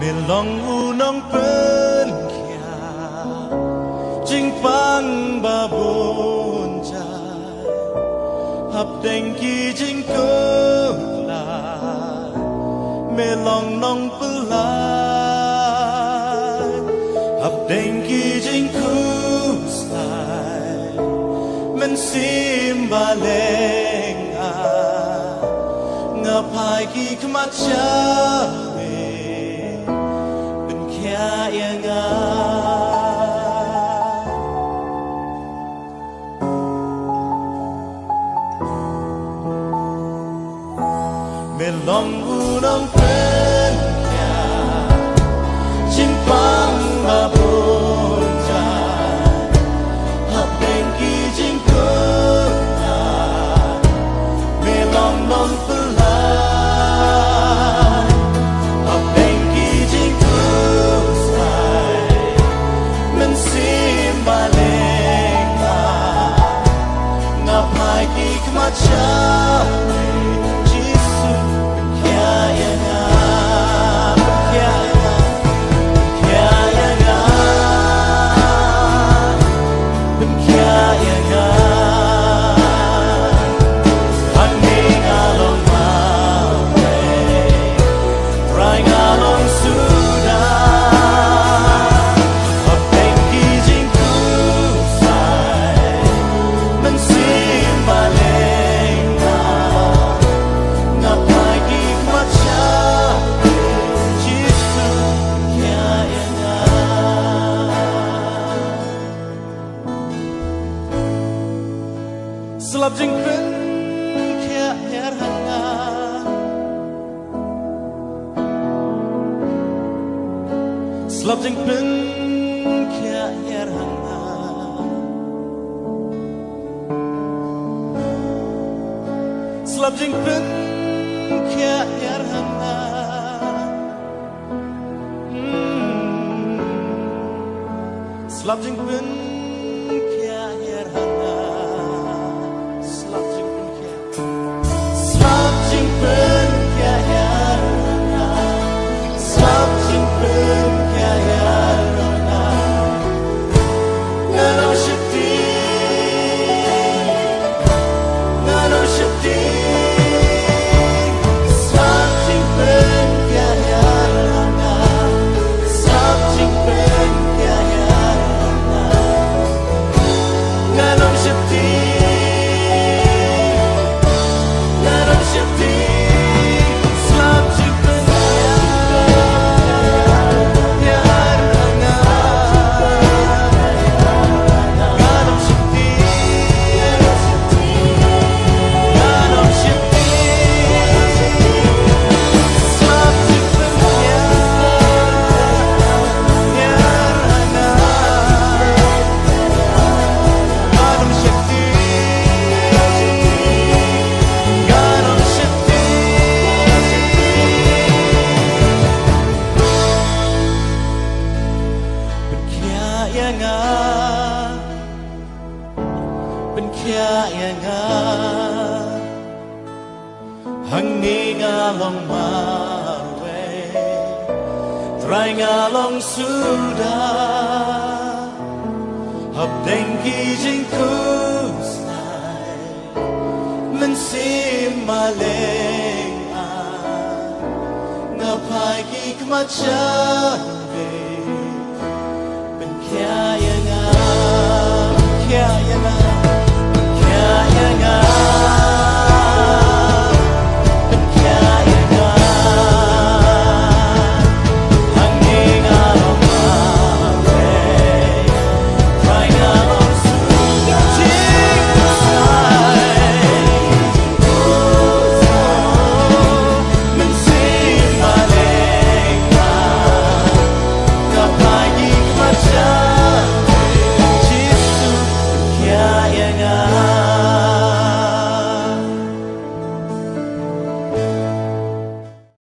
Belong unong pen kia Jing pang babon jai Hap deng ki jing ko la Melong nong pelai Hap deng ki jing ku sai Men sim baleng a Ngapai ki kemacha Melong unong pen kia Jing pang babon jai Hap deng ki jing ko na Melong nong pelai Hap deng ki jing ko sai Men sim baleng na Ngapai ki kemacha Slap jing pen kia her hanga Slap jing pen kia her hanga Slap jing pen kia her hanga Slap jing pen kia her hanga Ben kia nga Hang ni nga long marwe Try nga long sudah Hap deng ki jing kusnai Men sim maleng Ngapai ki kemacha